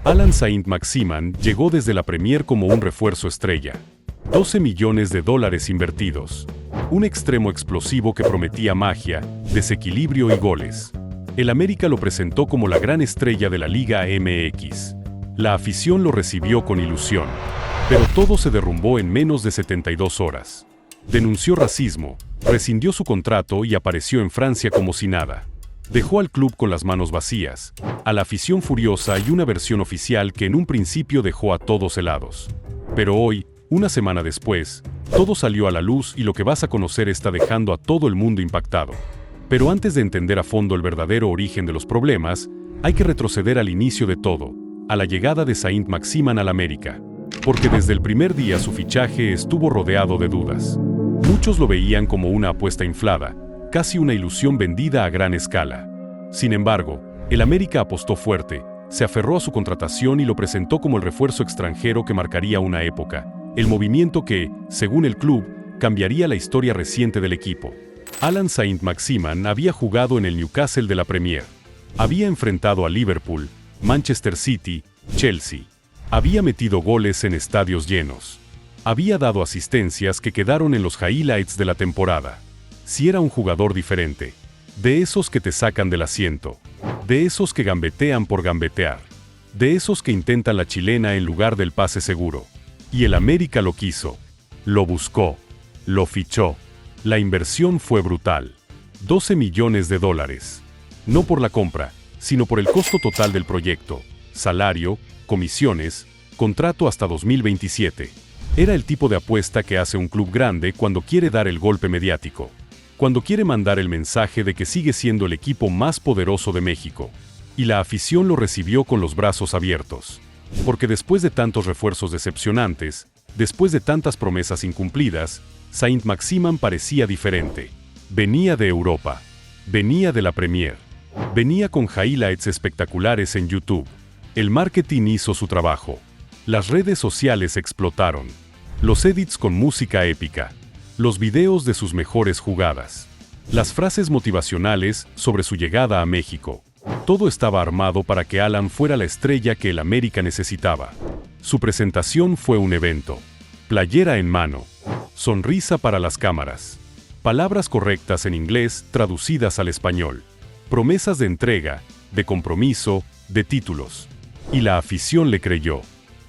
Alan Saint-Maximin llegó desde la Premier como un refuerzo estrella. 12 millones de dólares invertidos. Un extremo explosivo que prometía magia, desequilibrio y goles. El América lo presentó como la gran estrella de la Liga MX. La afición lo recibió con ilusión. Pero todo se derrumbó en menos de 72 horas. Denunció racismo, rescindió su contrato y apareció en Francia como si nada. Dejó al club con las manos vacías, a la afición furiosa y una versión oficial que en un principio dejó a todos helados. Pero hoy, una semana después, todo salió a la luz y lo que vas a conocer está dejando a todo el mundo impactado. Pero antes de entender a fondo el verdadero origen de los problemas, hay que retroceder al inicio de todo, a la llegada de Saint-Maximin al América. Porque desde el primer día su fichaje estuvo rodeado de dudas. Muchos lo veían como una apuesta inflada, casi una ilusión vendida a gran escala. Sin embargo, el América apostó fuerte, se aferró a su contratación y lo presentó como el refuerzo extranjero que marcaría una época, el movimiento que, según el club, cambiaría la historia reciente del equipo. Alan Saint-Maximin había jugado en el Newcastle de la Premier. Había enfrentado a Liverpool, Manchester City, Chelsea. Había metido goles en estadios llenos. Había dado asistencias que quedaron en los highlights de la temporada. Si era un jugador diferente, de esos que te sacan del asiento, de esos que gambetean por gambetear, de esos que intentan la chilena en lugar del pase seguro. Y el América lo quiso, lo buscó, lo fichó. La inversión fue brutal. 12 millones de dólares. No por la compra, sino por el costo total del proyecto, salario, comisiones, contrato hasta 2027. Era el tipo de apuesta que hace un club grande cuando quiere dar el golpe mediático. Cuando quiere mandar el mensaje de que sigue siendo el equipo más poderoso de México. Y la afición lo recibió con los brazos abiertos. Porque después de tantos refuerzos decepcionantes, después de tantas promesas incumplidas, Saint-Maximin parecía diferente. Venía de Europa. Venía de la Premier. Venía con highlights espectaculares en YouTube. El marketing hizo su trabajo. Las redes sociales explotaron. Los edits con música épica. Los videos de sus mejores jugadas. Las frases motivacionales sobre su llegada a México. Todo estaba armado para que Alan fuera la estrella que el América necesitaba. Su presentación fue un evento. Playera en mano. Sonrisa para las cámaras. Palabras correctas en inglés traducidas al español. Promesas de entrega, de compromiso, de títulos. Y la afición le creyó.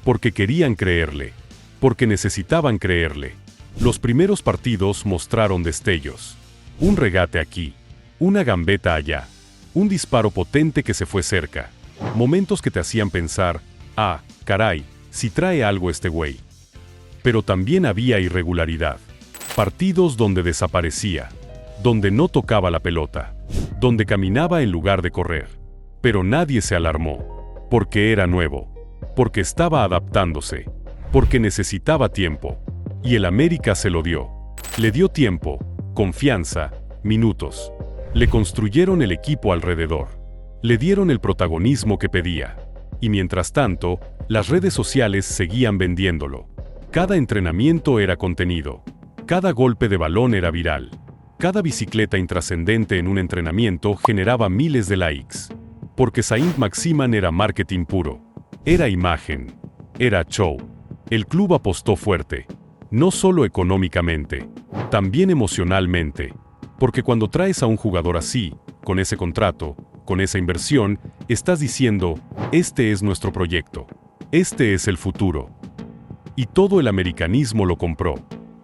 Porque querían creerle. Porque necesitaban creerle. Los primeros partidos mostraron destellos. Un regate aquí. Una gambeta allá. Un disparo potente que se fue cerca. Momentos que te hacían pensar, ah, caray, si trae algo este güey. Pero también había irregularidad. Partidos donde desaparecía. Donde no tocaba la pelota. Donde caminaba en lugar de correr. Pero nadie se alarmó. Porque era nuevo. Porque estaba adaptándose. Porque necesitaba tiempo. Y el América se lo dio. Le dio tiempo, confianza, minutos. Le construyeron el equipo alrededor. Le dieron el protagonismo que pedía. Y mientras tanto, las redes sociales seguían vendiéndolo. Cada entrenamiento era contenido. Cada golpe de balón era viral. Cada bicicleta intrascendente en un entrenamiento generaba miles de likes. Porque Saint-Maximin era marketing puro. Era imagen. Era show. El club apostó fuerte. No solo económicamente, también emocionalmente. Porque cuando traes a un jugador así, con ese contrato, con esa inversión, estás diciendo, este es nuestro proyecto. Este es el futuro. Y todo el americanismo lo compró.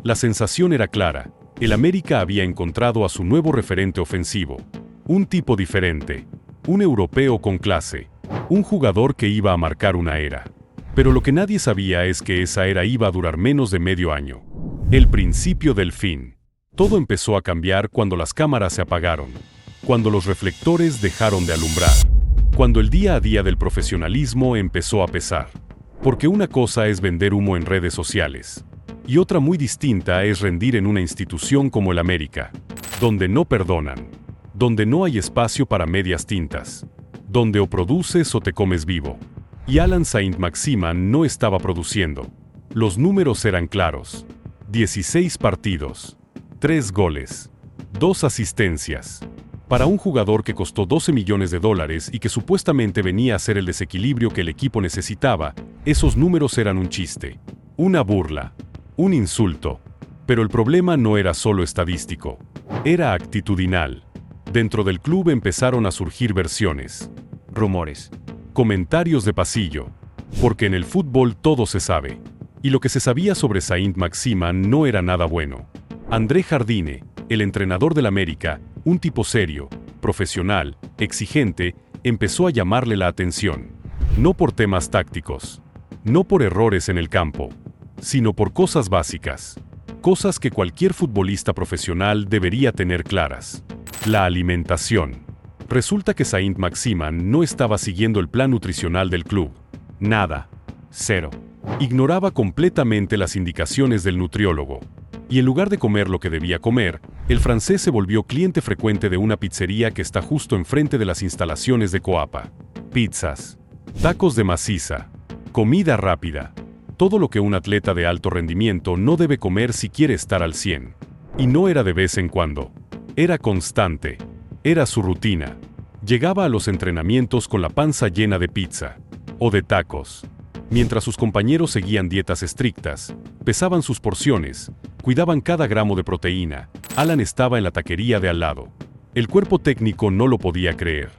La sensación era clara. El América había encontrado a su nuevo referente ofensivo. Un tipo diferente. Un europeo con clase. Un jugador que iba a marcar una era. Pero lo que nadie sabía es que esa era iba a durar menos de medio año. El principio del fin. Todo empezó a cambiar cuando las cámaras se apagaron. Cuando los reflectores dejaron de alumbrar. Cuando el día a día del profesionalismo empezó a pesar. Porque una cosa es vender humo en redes sociales. Y otra muy distinta es rendir en una institución como el América. Donde no perdonan. Donde no hay espacio para medias tintas. Donde o produces o te comes vivo. Y Alan Saint-Maximin no estaba produciendo. Los números eran claros. 16 partidos. 3 goles. 2 asistencias. Para un jugador que costó 12 millones de dólares y que supuestamente venía a ser el desequilibrio que el equipo necesitaba, esos números eran un chiste, una burla, un insulto. Pero el problema no era solo estadístico, era actitudinal. Dentro del club empezaron a surgir versiones, rumores, comentarios de pasillo, porque en el fútbol todo se sabe. Y lo que se sabía sobre Saint-Maximin no era nada bueno. André Jardine, el entrenador del América, un tipo serio, profesional, exigente, empezó a llamarle la atención. No por temas tácticos, no por errores en el campo, sino por cosas básicas. Cosas que cualquier futbolista profesional debería tener claras. La alimentación. Resulta que Saint-Maximin no estaba siguiendo el plan nutricional del club. Nada. Cero. Ignoraba completamente las indicaciones del nutriólogo. Y en lugar de comer lo que debía comer, el francés se volvió cliente frecuente de una pizzería que está justo enfrente de las instalaciones de Coapa. Pizzas, tacos de maciza, comida rápida. Todo lo que un atleta de alto rendimiento no debe comer si quiere estar al 100. Y no era de vez en cuando. Era constante. Era su rutina. Llegaba a los entrenamientos con la panza llena de pizza. O de tacos. Mientras sus compañeros seguían dietas estrictas, pesaban sus porciones, cuidaban cada gramo de proteína, Alan estaba en la taquería de al lado. El cuerpo técnico no lo podía creer.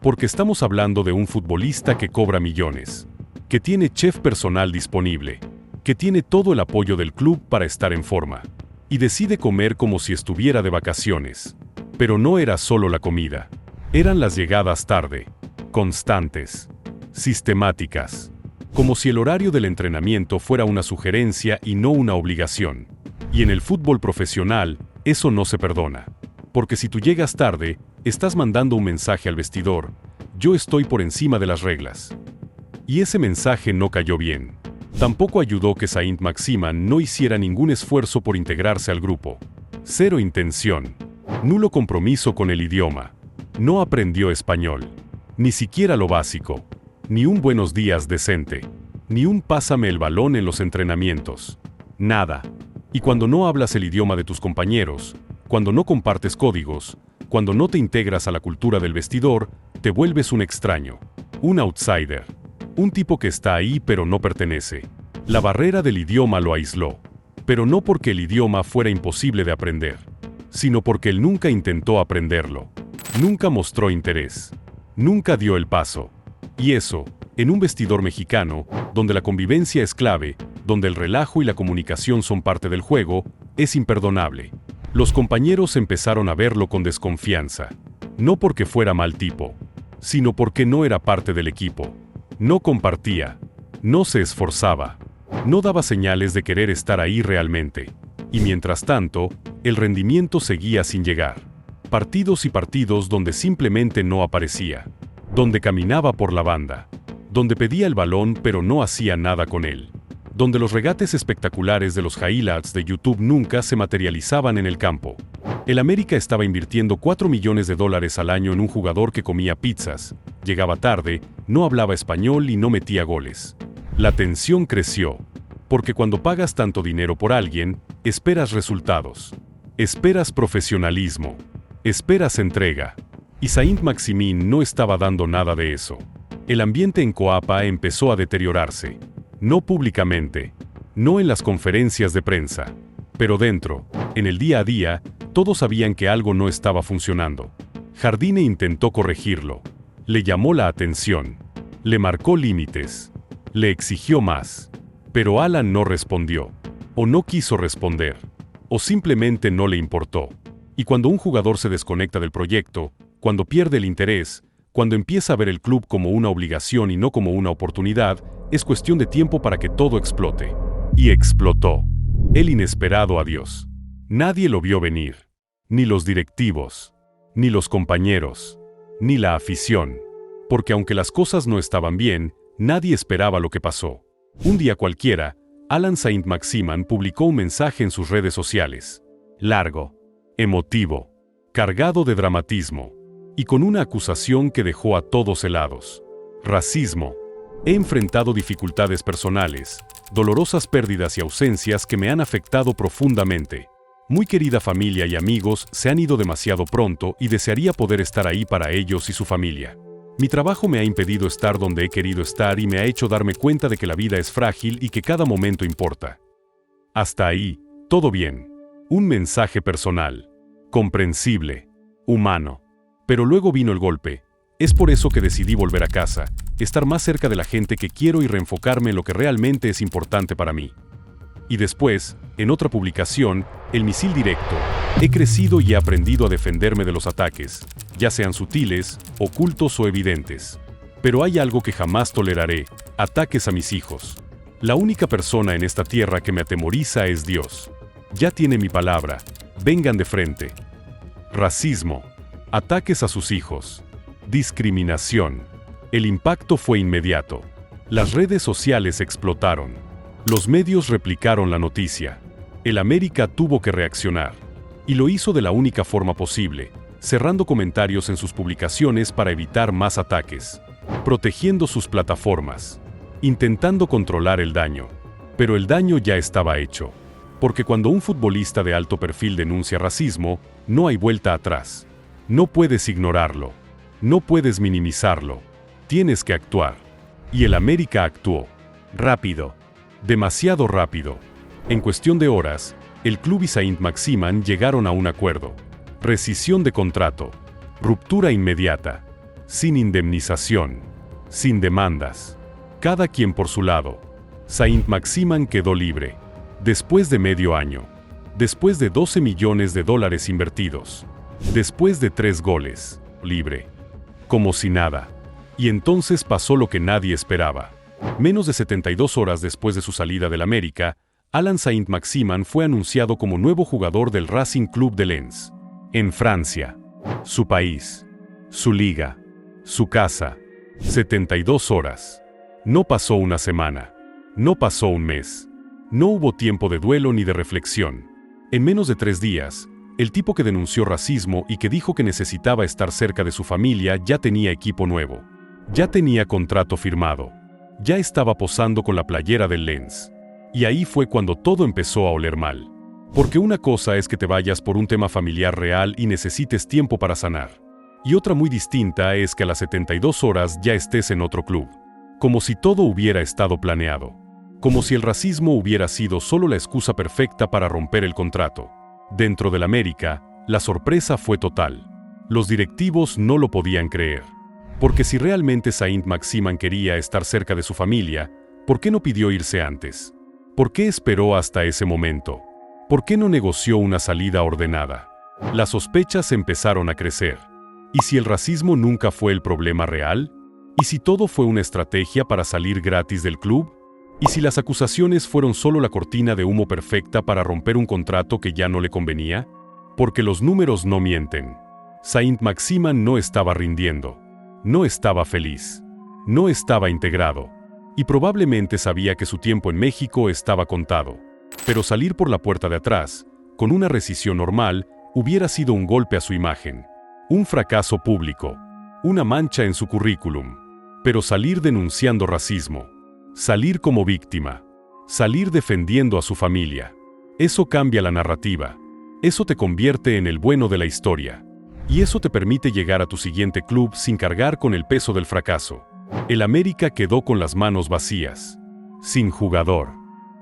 Porque estamos hablando de un futbolista que cobra millones, que tiene chef personal disponible, que tiene todo el apoyo del club para estar en forma, y decide comer como si estuviera de vacaciones. Pero no era solo la comida. Eran las llegadas tarde, constantes, sistemáticas. Como si el horario del entrenamiento fuera una sugerencia y no una obligación. Y en el fútbol profesional, eso no se perdona. Porque si tú llegas tarde, estás mandando un mensaje al vestidor: yo estoy por encima de las reglas. Y ese mensaje no cayó bien. Tampoco ayudó que Saint-Maximin no hiciera ningún esfuerzo por integrarse al grupo. Cero intención. Nulo compromiso con el idioma. No aprendió español. Ni siquiera lo básico. Ni un buenos días decente. Ni un pásame el balón en los entrenamientos. Nada. Y cuando no hablas el idioma de tus compañeros, cuando no compartes códigos, cuando no te integras a la cultura del vestidor, te vuelves un extraño. Un outsider. Un tipo que está ahí pero no pertenece. La barrera del idioma lo aisló. Pero no porque el idioma fuera imposible de aprender, sino porque él nunca intentó aprenderlo. Nunca mostró interés. Nunca dio el paso. Y eso, en un vestidor mexicano, donde la convivencia es clave, donde el relajo y la comunicación son parte del juego, es imperdonable. Los compañeros empezaron a verlo con desconfianza. No porque fuera mal tipo, sino porque no era parte del equipo. No compartía. No se esforzaba. No daba señales de querer estar ahí realmente. Y mientras tanto, el rendimiento seguía sin llegar. Partidos y partidos donde simplemente no aparecía. Donde caminaba por la banda. Donde pedía el balón pero no hacía nada con él. Donde los regates espectaculares de los highlights de YouTube nunca se materializaban en el campo. El América estaba invirtiendo 4 millones de dólares al año en un jugador que comía pizzas, llegaba tarde, no hablaba español y no metía goles. La tensión creció. Porque cuando pagas tanto dinero por alguien, esperas resultados. Esperas profesionalismo. Esperas entrega. Y Saint-Maximin no estaba dando nada de eso. El ambiente en Coapa empezó a deteriorarse. No públicamente, no en las conferencias de prensa, pero dentro, en el día a día, todos sabían que algo no estaba funcionando. Jardine intentó corregirlo. Le llamó la atención. Le marcó límites. Le exigió más. Pero Alan no respondió. O no quiso responder. O simplemente no le importó. Y cuando un jugador se desconecta del proyecto, cuando pierde el interés, cuando empieza a ver el club como una obligación y no como una oportunidad, es cuestión de tiempo para que todo explote. Y explotó. El inesperado adiós. Nadie lo vio venir. Ni los directivos. Ni los compañeros. Ni la afición. Porque aunque las cosas no estaban bien, nadie esperaba lo que pasó. Un día cualquiera, Alan Saint-Maximin publicó un mensaje en sus redes sociales. Largo. Emotivo. Cargado de dramatismo. Y con una acusación que dejó a todos helados. Racismo. He enfrentado dificultades personales, dolorosas pérdidas y ausencias que me han afectado profundamente. Muy querida familia y amigos se han ido demasiado pronto y desearía poder estar ahí para ellos y su familia. Mi trabajo me ha impedido estar donde he querido estar y me ha hecho darme cuenta de que la vida es frágil y que cada momento importa. Hasta ahí, todo bien. Un mensaje personal, comprensible, humano. Pero luego vino el golpe. Es por eso que decidí volver a casa, estar más cerca de la gente que quiero y reenfocarme en lo que realmente es importante para mí. Y después, en otra publicación, el misil directo. He crecido y he aprendido a defenderme de los ataques, ya sean sutiles, ocultos o evidentes. Pero hay algo que jamás toleraré: ataques a mis hijos. La única persona en esta tierra que me atemoriza es Dios. Ya tiene mi palabra, vengan de frente. Racismo. Ataques a sus hijos. Discriminación. El impacto fue inmediato. Las redes sociales explotaron. Los medios replicaron la noticia. El América tuvo que reaccionar. Y lo hizo de la única forma posible, cerrando comentarios en sus publicaciones para evitar más ataques, protegiendo sus plataformas, intentando controlar el daño. Pero el daño ya estaba hecho. Porque cuando un futbolista de alto perfil denuncia racismo, no hay vuelta atrás. No puedes ignorarlo. No puedes minimizarlo. Tienes que actuar. Y el América actuó. Rápido. Demasiado rápido. En cuestión de horas, el club y Saint-Maximin llegaron a un acuerdo. Rescisión de contrato. Ruptura inmediata. Sin indemnización. Sin demandas. Cada quien por su lado. Saint-Maximin quedó libre. Después de medio año. Después de 12 millones de dólares invertidos. Después de 3 goles. Libre. Como si nada. Y entonces pasó lo que nadie esperaba. Menos de 72 horas después de su salida del América, Alain Saint-Maximin fue anunciado como nuevo jugador del Racing Club de Lens. En Francia. Su país. Su liga. Su casa. 72 horas. No pasó una semana. No pasó un mes. No hubo tiempo de duelo ni de reflexión. En menos de 3 días, el tipo que denunció racismo y que dijo que necesitaba estar cerca de su familia ya tenía equipo nuevo. Ya tenía contrato firmado. Ya estaba posando con la playera del Lens. Y ahí fue cuando todo empezó a oler mal. Porque una cosa es que te vayas por un tema familiar real y necesites tiempo para sanar. Y otra muy distinta es que a las 72 horas ya estés en otro club. Como si todo hubiera estado planeado. Como si el racismo hubiera sido solo la excusa perfecta para romper el contrato. Dentro del América, la sorpresa fue total. Los directivos no lo podían creer. Porque si realmente Saint-Maximin quería estar cerca de su familia, ¿por qué no pidió irse antes? ¿Por qué esperó hasta ese momento? ¿Por qué no negoció una salida ordenada? Las sospechas empezaron a crecer. ¿Y si el racismo nunca fue el problema real? ¿Y si todo fue una estrategia para salir gratis del club? ¿Y si las acusaciones fueron solo la cortina de humo perfecta para romper un contrato que ya no le convenía? Porque los números no mienten. Saint-Maximin no estaba rindiendo. No estaba feliz. No estaba integrado. Y probablemente sabía que su tiempo en México estaba contado. Pero salir por la puerta de atrás, con una rescisión normal, hubiera sido un golpe a su imagen. Un fracaso público. Una mancha en su currículum. Pero salir denunciando racismo. Salir como víctima. Salir defendiendo a su familia. Eso cambia la narrativa. Eso te convierte en el bueno de la historia. Y eso te permite llegar a tu siguiente club sin cargar con el peso del fracaso. El América quedó con las manos vacías. Sin jugador.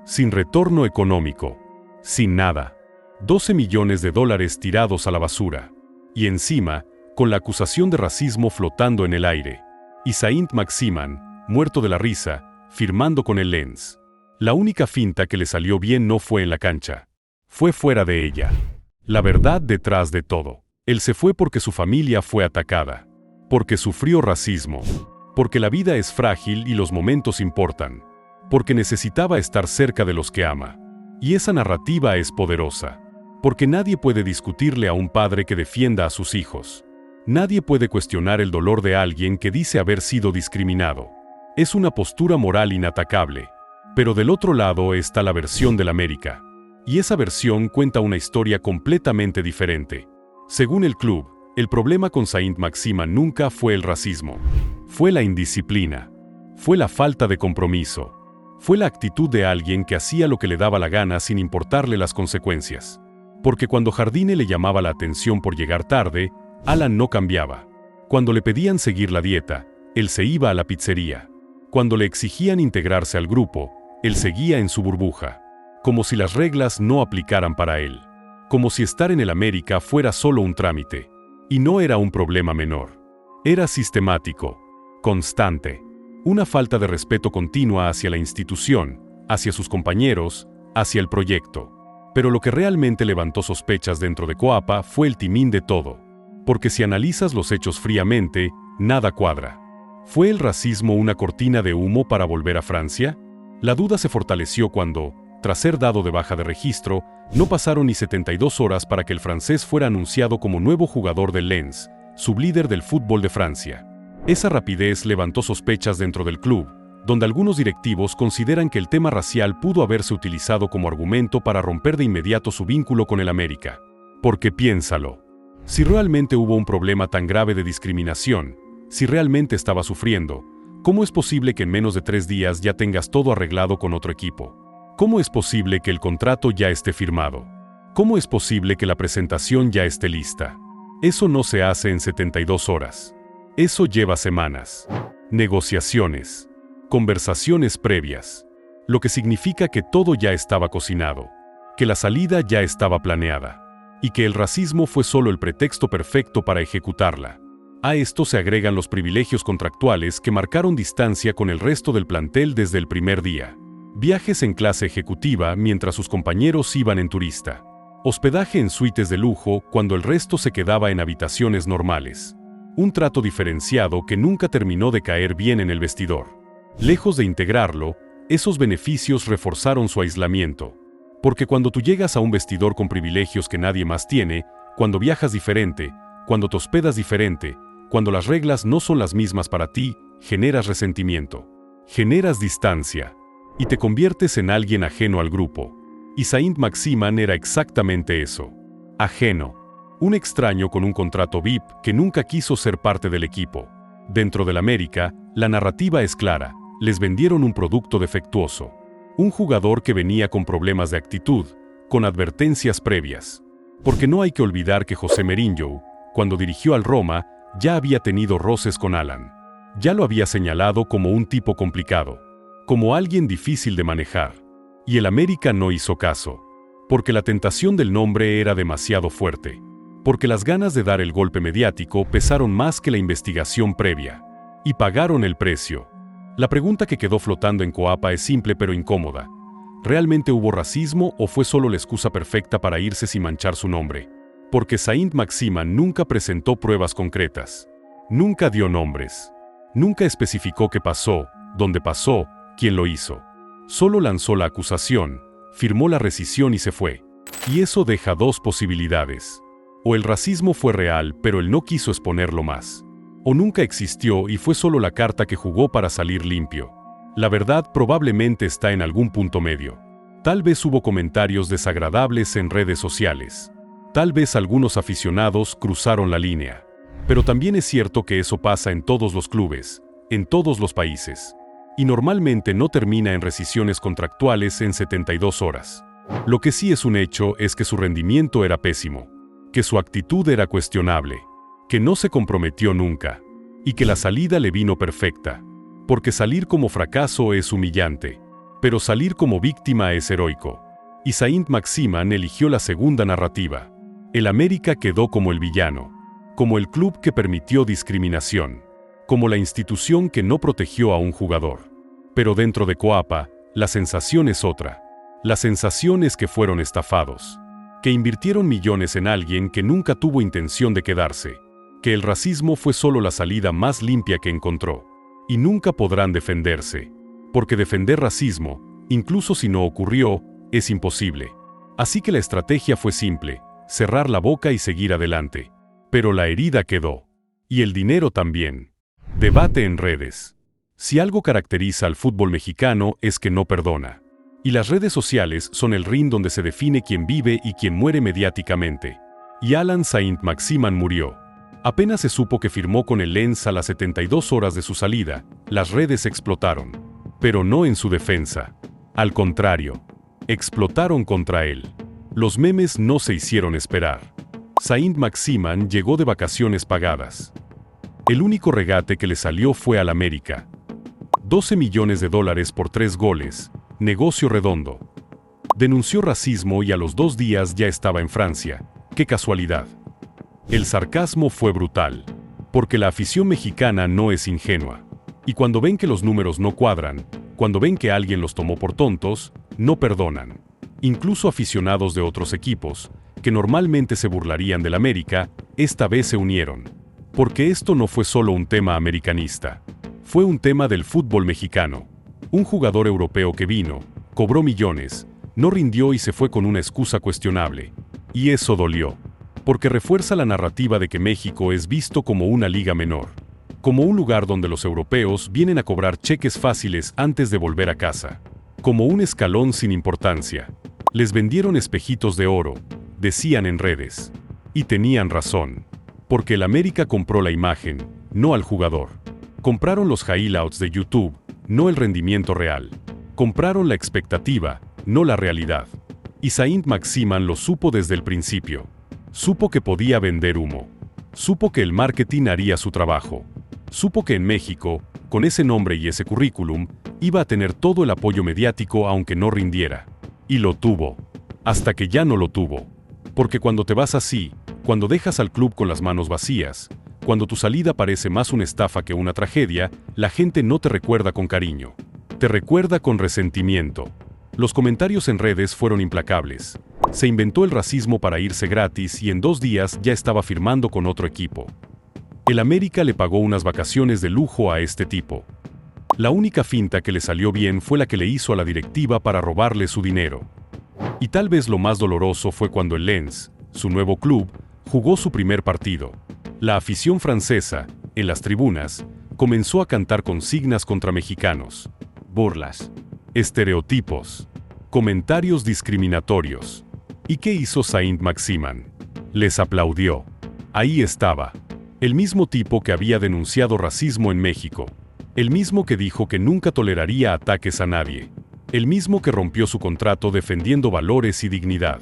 Sin retorno económico. Sin nada. 12 millones de dólares tirados a la basura. Y encima, con la acusación de racismo flotando en el aire. Y Saint-Maximin, muerto de la risa, firmando con el Lens. La única finta que le salió bien no fue en la cancha. Fue fuera de ella. La verdad detrás de todo. Él se fue porque su familia fue atacada. Porque sufrió racismo. Porque la vida es frágil y los momentos importan. Porque necesitaba estar cerca de los que ama. Y esa narrativa es poderosa. Porque nadie puede discutirle a un padre que defienda a sus hijos. Nadie puede cuestionar el dolor de alguien que dice haber sido discriminado. Es una postura moral inatacable. Pero del otro lado está la versión del América. Y esa versión cuenta una historia completamente diferente. Según el club, el problema con Saint-Maximin nunca fue el racismo. Fue la indisciplina. Fue la falta de compromiso. Fue la actitud de alguien que hacía lo que le daba la gana sin importarle las consecuencias. Porque cuando Jardine le llamaba la atención por llegar tarde, Alan no cambiaba. Cuando le pedían seguir la dieta, él se iba a la pizzería. Cuando le exigían integrarse al grupo, él seguía en su burbuja. Como si las reglas no aplicaran para él. Como si estar en el América fuera solo un trámite. Y no era un problema menor. Era sistemático, constante. Una falta de respeto continua hacia la institución, hacia sus compañeros, hacia el proyecto. Pero lo que realmente levantó sospechas dentro de Coapa fue el timín de todo. Porque si analizas los hechos fríamente, nada cuadra. ¿Fue el racismo una cortina de humo para volver a Francia? La duda se fortaleció cuando, tras ser dado de baja de registro, no pasaron ni 72 horas para que el francés fuera anunciado como nuevo jugador del Lens, sublíder del fútbol de Francia. Esa rapidez levantó sospechas dentro del club, donde algunos directivos consideran que el tema racial pudo haberse utilizado como argumento para romper de inmediato su vínculo con el América. Porque piénsalo. Si realmente hubo un problema tan grave de discriminación, si realmente estaba sufriendo, ¿cómo es posible que en menos de 3 días ya tengas todo arreglado con otro equipo? ¿Cómo es posible que el contrato ya esté firmado? ¿Cómo es posible que la presentación ya esté lista? Eso no se hace en 72 horas. Eso lleva semanas. Negociaciones. Conversaciones previas. Lo que significa que todo ya estaba cocinado. Que la salida ya estaba planeada. Y que el racismo fue solo el pretexto perfecto para ejecutarla. A esto se agregan los privilegios contractuales que marcaron distancia con el resto del plantel desde el primer día. Viajes en clase ejecutiva mientras sus compañeros iban en turista. Hospedaje en suites de lujo cuando el resto se quedaba en habitaciones normales. Un trato diferenciado que nunca terminó de caer bien en el vestidor. Lejos de integrarlo, esos beneficios reforzaron su aislamiento. Porque cuando tú llegas a un vestidor con privilegios que nadie más tiene, cuando viajas diferente, cuando te hospedas diferente, cuando las reglas no son las mismas para ti, generas resentimiento. Generas distancia. Y te conviertes en alguien ajeno al grupo. Y Saint-Maximin era exactamente eso. Ajeno. Un extraño con un contrato VIP que nunca quiso ser parte del equipo. Dentro del América, la narrativa es clara. Les vendieron un producto defectuoso. Un jugador que venía con problemas de actitud, con advertencias previas. Porque no hay que olvidar que José Mourinho, cuando dirigió al Roma, ya había tenido roces con Alan. Ya lo había señalado como un tipo complicado. Como alguien difícil de manejar. Y el América no hizo caso. Porque la tentación del nombre era demasiado fuerte. Porque las ganas de dar el golpe mediático pesaron más que la investigación previa. Y pagaron el precio. La pregunta que quedó flotando en Coapa es simple pero incómoda. ¿Realmente hubo racismo o fue solo la excusa perfecta para irse sin manchar su nombre? Porque Saint-Maximin nunca presentó pruebas concretas. Nunca dio nombres. Nunca especificó qué pasó, dónde pasó, quién lo hizo. Solo lanzó la acusación, firmó la rescisión y se fue. Y eso deja 2 posibilidades. O el racismo fue real, pero él no quiso exponerlo más. O nunca existió y fue solo la carta que jugó para salir limpio. La verdad probablemente está en algún punto medio. Tal vez hubo comentarios desagradables en redes sociales. Tal vez algunos aficionados cruzaron la línea. Pero también es cierto que eso pasa en todos los clubes, en todos los países. Y normalmente no termina en rescisiones contractuales en 72 horas. Lo que sí es un hecho es que su rendimiento era pésimo. Que su actitud era cuestionable. Que no se comprometió nunca. Y que la salida le vino perfecta. Porque salir como fracaso es humillante. Pero salir como víctima es heroico. Y Saint-Maximin eligió la segunda narrativa. El América quedó como el villano. Como el club que permitió discriminación. Como la institución que no protegió a un jugador. Pero dentro de Coapa, la sensación es otra. La sensación es que fueron estafados. Que invirtieron millones en alguien que nunca tuvo intención de quedarse. Que el racismo fue solo la salida más limpia que encontró. Y nunca podrán defenderse. Porque defender racismo, incluso si no ocurrió, es imposible. Así que la estrategia fue simple, cerrar la boca y seguir adelante. Pero la herida quedó. Y el dinero también. Debate en redes. Si algo caracteriza al fútbol mexicano es que no perdona. Y las redes sociales son el ring donde se define quién vive y quién muere mediáticamente. Y Alan Saint-Maximin murió. Apenas se supo que firmó con el Lens a las 72 horas de su salida, las redes explotaron. Pero no en su defensa. Al contrario, explotaron contra él. Los memes no se hicieron esperar. Saint-Maximin llegó de vacaciones pagadas. El único regate que le salió fue al América. 12 millones de dólares por 3 goles, negocio redondo. Denunció racismo y a los 2 días ya estaba en Francia. ¡Qué casualidad! El sarcasmo fue brutal, porque la afición mexicana no es ingenua. Y cuando ven que los números no cuadran, cuando ven que alguien los tomó por tontos, no perdonan. Incluso aficionados de otros equipos, que normalmente se burlarían del América, esta vez se unieron. Porque esto no fue solo un tema americanista. Fue un tema del fútbol mexicano. Un jugador europeo que vino, cobró millones, no rindió y se fue con una excusa cuestionable. Y eso dolió. Porque refuerza la narrativa de que México es visto como una liga menor. Como un lugar donde los europeos vienen a cobrar cheques fáciles antes de volver a casa. Como un escalón sin importancia. Les vendieron espejitos de oro, decían en redes. Y tenían razón. Porque el América compró la imagen, no al jugador. Compraron los highlights de YouTube, no el rendimiento real. Compraron la expectativa, no la realidad. Y Saint-Maximin lo supo desde el principio. Supo que podía vender humo. Supo que el marketing haría su trabajo. Supo que en México, con ese nombre y ese currículum, iba a tener todo el apoyo mediático aunque no rindiera. Y lo tuvo. Hasta que ya no lo tuvo. Porque cuando te vas así, cuando dejas al club con las manos vacías, cuando tu salida parece más una estafa que una tragedia, la gente no te recuerda con cariño. Te recuerda con resentimiento. Los comentarios en redes fueron implacables. Se inventó el racismo para irse gratis y en 2 días ya estaba firmando con otro equipo. El América le pagó unas vacaciones de lujo a este tipo. La única finta que le salió bien fue la que le hizo a la directiva para robarle su dinero. Y tal vez lo más doloroso fue cuando el Lens, su nuevo club, jugó su primer partido. La afición francesa, en las tribunas, comenzó a cantar consignas contra mexicanos. Burlas. Estereotipos. Comentarios discriminatorios. ¿Y qué hizo Saint-Maximin? Les aplaudió. Ahí estaba. El mismo tipo que había denunciado racismo en México. El mismo que dijo que nunca toleraría ataques a nadie. El mismo que rompió su contrato defendiendo valores y dignidad.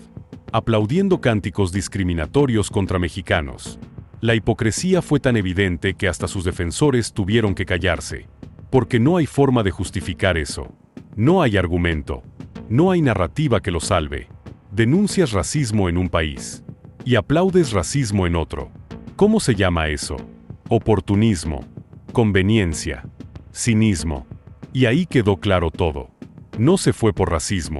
Aplaudiendo cánticos discriminatorios contra mexicanos. La hipocresía fue tan evidente que hasta sus defensores tuvieron que callarse. Porque no hay forma de justificar eso. No hay argumento. No hay narrativa que lo salve. Denuncias racismo en un país. Y aplaudes racismo en otro. ¿Cómo se llama eso? Oportunismo. Conveniencia. Cinismo. Y ahí quedó claro todo. No se fue por racismo.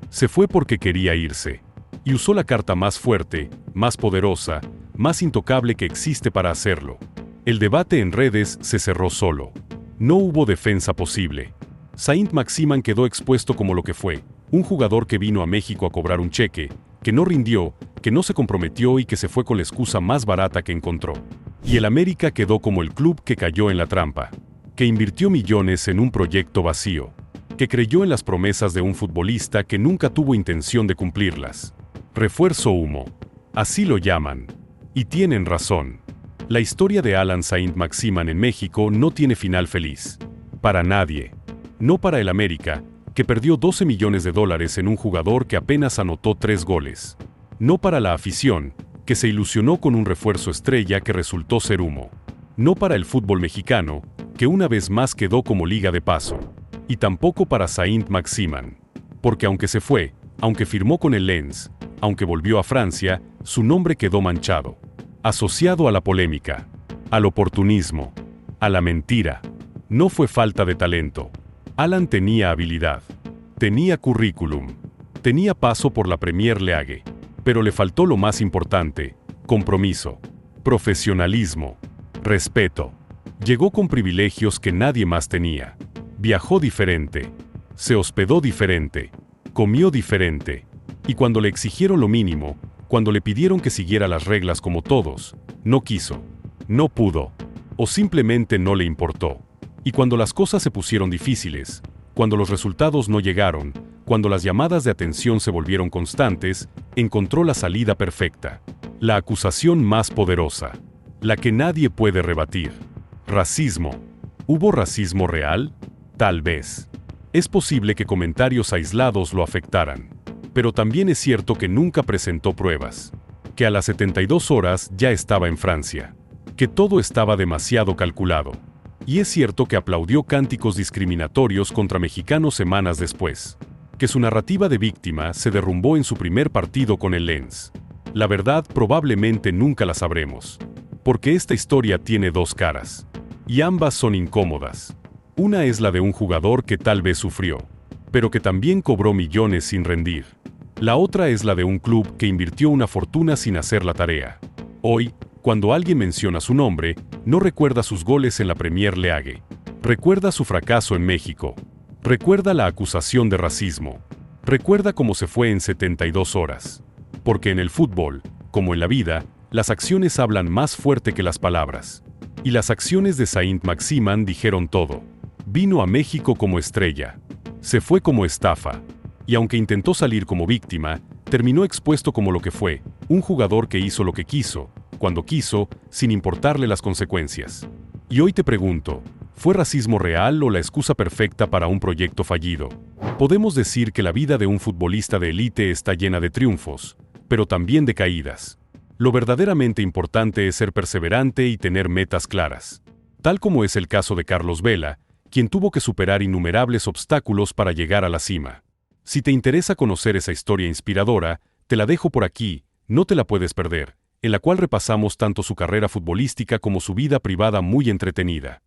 Se fue porque quería irse. Y usó la carta más fuerte, más poderosa, más intocable que existe para hacerlo. El debate en redes se cerró solo. No hubo defensa posible. Saint-Maximin quedó expuesto como lo que fue, un jugador que vino a México a cobrar un cheque, que no rindió, que no se comprometió y que se fue con la excusa más barata que encontró. Y el América quedó como el club que cayó en la trampa, que invirtió millones en un proyecto vacío, que creyó en las promesas de un futbolista que nunca tuvo intención de cumplirlas. Refuerzo humo. Así lo llaman. Y tienen razón. La historia de Alan Saint-Maximin en México no tiene final feliz. Para nadie. No para el América, que perdió 12 millones de dólares en un jugador que apenas anotó 3 goles. No para la afición, que se ilusionó con un refuerzo estrella que resultó ser humo. No para el fútbol mexicano, que una vez más quedó como liga de paso. Y tampoco para Saint-Maximin. Porque aunque se fue, aunque firmó con el Lens, aunque volvió a Francia, su nombre quedó manchado. Asociado a la polémica, al oportunismo, a la mentira. No fue falta de talento. Alan tenía habilidad. Tenía currículum. Tenía paso por la Premier League. Pero le faltó lo más importante: compromiso, profesionalismo, respeto. Llegó con privilegios que nadie más tenía. Viajó diferente. Se hospedó diferente. Comió diferente. Y cuando le exigieron lo mínimo, cuando le pidieron que siguiera las reglas como todos, no quiso. No pudo. O simplemente no le importó. Y cuando las cosas se pusieron difíciles, cuando los resultados no llegaron, cuando las llamadas de atención se volvieron constantes, encontró la salida perfecta. La acusación más poderosa. La que nadie puede rebatir. Racismo. ¿Hubo racismo real? Tal vez. Es posible que comentarios aislados lo afectaran. Pero también es cierto que nunca presentó pruebas, que a las 72 horas ya estaba en Francia, que todo estaba demasiado calculado. Y es cierto que aplaudió cánticos discriminatorios contra mexicanos semanas después, que su narrativa de víctima se derrumbó en su primer partido con el Lens. La verdad probablemente nunca la sabremos, porque esta historia tiene dos caras, y ambas son incómodas. Una es la de un jugador que tal vez sufrió, pero que también cobró millones sin rendir. La otra es la de un club que invirtió una fortuna sin hacer la tarea. Hoy, cuando alguien menciona su nombre, no recuerda sus goles en la Premier League. Recuerda su fracaso en México. Recuerda la acusación de racismo. Recuerda cómo se fue en 72 horas. Porque en el fútbol, como en la vida, las acciones hablan más fuerte que las palabras. Y las acciones de Saint-Maximin dijeron todo. Vino a México como estrella. Se fue como estafa. Y aunque intentó salir como víctima, terminó expuesto como lo que fue, un jugador que hizo lo que quiso, cuando quiso, sin importarle las consecuencias. Y hoy te pregunto, ¿fue racismo real o la excusa perfecta para un proyecto fallido? Podemos decir que la vida de un futbolista de élite está llena de triunfos, pero también de caídas. Lo verdaderamente importante es ser perseverante y tener metas claras. Tal como es el caso de Carlos Vela, quien tuvo que superar innumerables obstáculos para llegar a la cima. Si te interesa conocer esa historia inspiradora, te la dejo por aquí, no te la puedes perder, en la cual repasamos tanto su carrera futbolística como su vida privada muy entretenida.